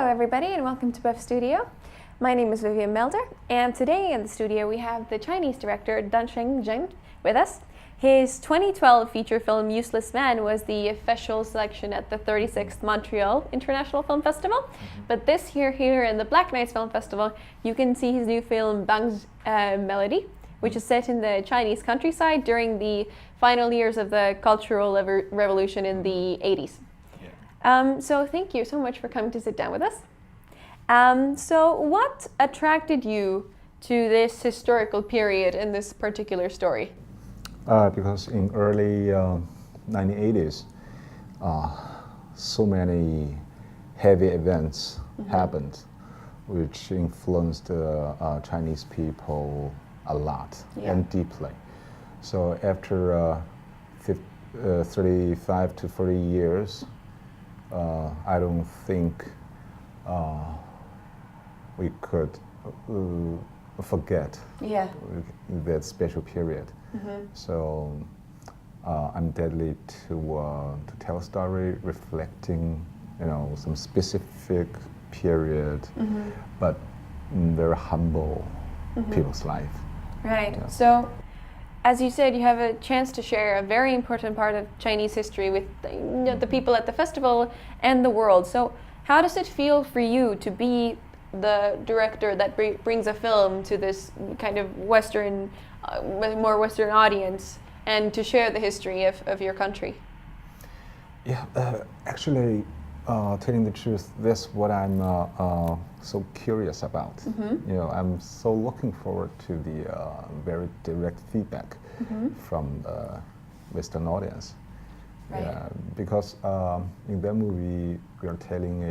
Hello everybody and welcome to PÖFF Studio. My name is Vivian Melder and today in the studio we have the Chinese director Dasheng Zheng with us. His 2012 feature film Useless Man was the official selection at the 36th Montreal International Film Festival. But this year here in the Black Nights Film Festival you can see his new film Bangzi Melody, which is set in the Chinese countryside during the final years of the Cultural Revolution in the 80s. So thank you so much for coming to sit down with us. So what attracted you to this historical period in this particular story? Because in early 1980s, so many heavy events happened, which influenced Chinese people a lot and deeply. So after 35 to 40 years, I don't think we could forget that special period. So I'm deadly to tell a story reflecting, some specific period, but very humble people's life. Right. Yeah. So, as you said, you have a chance to share a very important part of Chinese history with the people at the festival and the world. So how does it feel for you to be the director that brings a film to this kind of Western, more Western audience and to share the history of your country? Yeah, actually, telling the truth, that's what I'm so curious about. I'm so looking forward to the very direct feedback from the Western audience. Right. Yeah, because in that movie, we are telling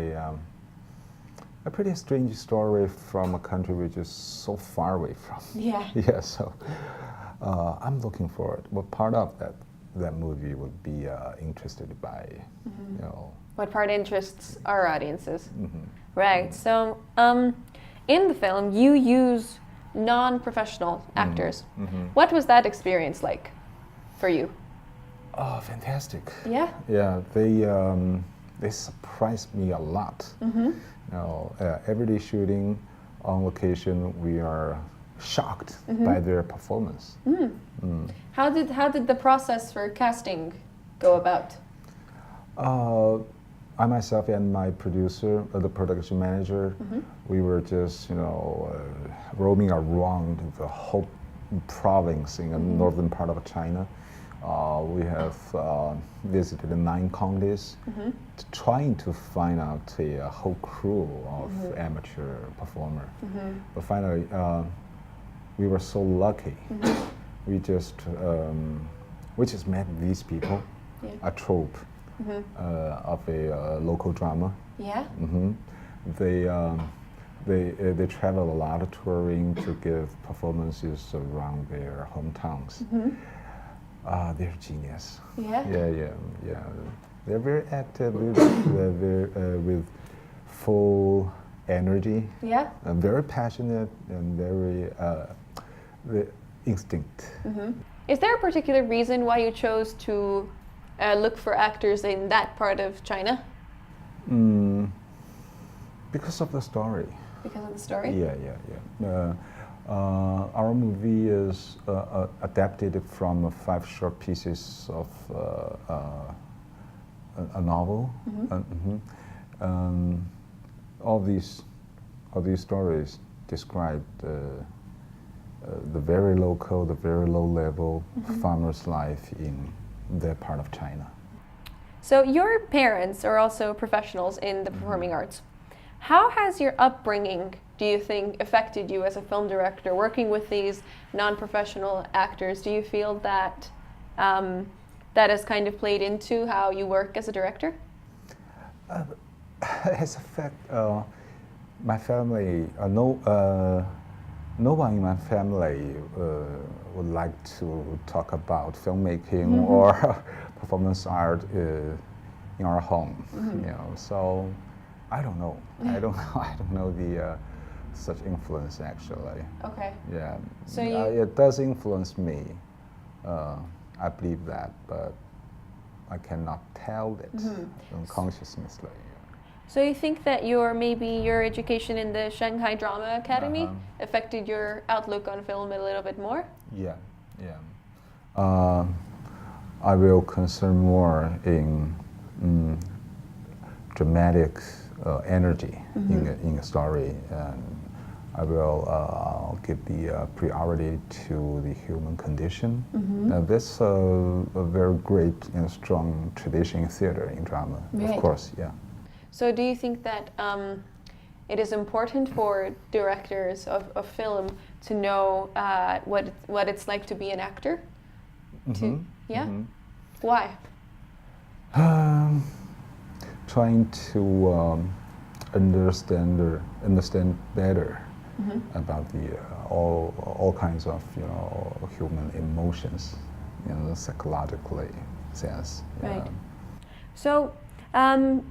a pretty strange story from a country which is so far away from. Yeah. So I'm looking forward. What part of that movie would be interested by, What part interests our audiences? Right. So, in the film, you use non-professional actors. What was that experience like for you? Oh, fantastic! Yeah. Yeah, they surprised me a lot. Every day shooting on location, we are shocked by their performance. How did the process for casting go about? I myself and my producer, the production manager, we were just roaming around the whole province in the northern part of China. We have visited 9 counties, trying to find out a whole crew of amateur performer. But finally, we were so lucky. We just met these people, a troupe of a local drama. Yeah. They travel a lot, touring to give performances around their hometowns. They're genius. Yeah. Yeah. They're very active, with full energy. Yeah. And very passionate and very instinct. Is there a particular reason why you chose to look for actors in that part of China? Because of the story. Because of the story? Yeah. Our movie is adapted from 5 short pieces of a novel. All these stories describe the very local, the very low level farmer's life in their part of China. So your parents are also professionals in the performing arts. How has your upbringing, do you think, affected you as a film director, working with these non-professional actors? Do you feel that that has kind of played into how you work as a director? As a fact, my family, no one in my family would like to talk about filmmaking or performance art in our home. So I don't know. I don't know the such influence actually. Okay. Yeah. So it does influence me. I believe that, but I cannot tell it unconsciously. So you think that maybe your education in the Shanghai Drama Academy affected your outlook on film a little bit more? Yeah, yeah. I will concern more in dramatic energy in a story, and I will give the priority to the human condition. That's a very great and strong tradition in theater, in drama, of course, yeah. So do you think that it is important for directors of film to know what it's like to be an actor? Why? Trying to understand better about the all kinds of human emotions in the psychologically sense. Right. So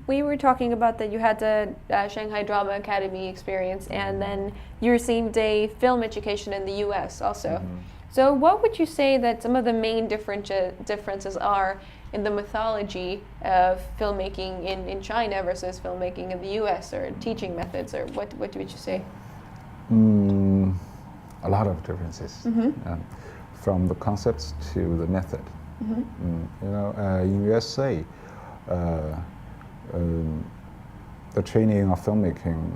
we were talking about that you had the Shanghai Drama Academy experience, and then you received a film education in the U.S. also. So what would you say that some of the main differences are in the methodology of filmmaking in China versus filmmaking in the U.S., or teaching methods, or what would you say? A lot of differences, from the concepts to the method. In USA, the training of filmmaking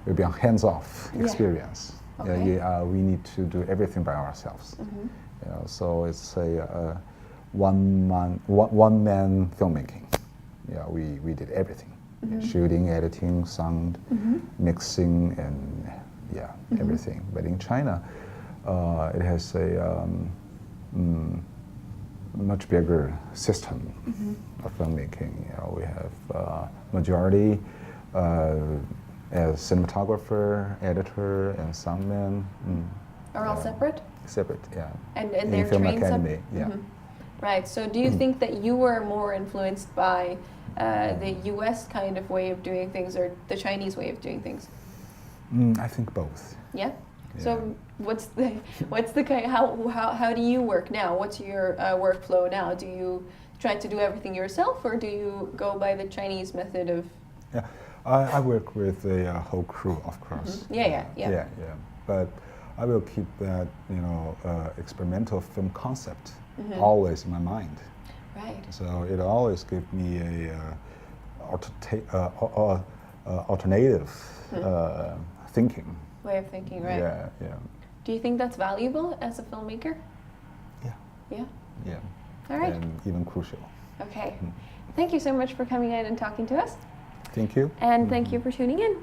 will be a hands-off experience. We need to do everything by ourselves. So it's a one-man filmmaking. We did everything: shooting, editing, sound, mixing, and everything. But in China, it has a much bigger system of filmmaking. We have majority as cinematographer, editor, and soundman. Are all separate? Separate, yeah. And in they're film trained academy, Right. So do you think that you were more influenced by the U.S. kind of way of doing things, or the Chinese way of doing things? I think both. Yeah. So what's the kind? How do you work now? What's your workflow now? Do you try to do everything yourself, or do you go by the Chinese method of? Yeah, I work with a whole crew, of course. Yeah. But I will keep that experimental film concept always in my mind. Right. So it always gives me a alternative thinking. Way of thinking, right? Yeah. Do you think that's valuable as a filmmaker? Yeah. All right. And even crucial. Okay. Thank you so much for coming in and talking to us. Thank you. And thank you for tuning in.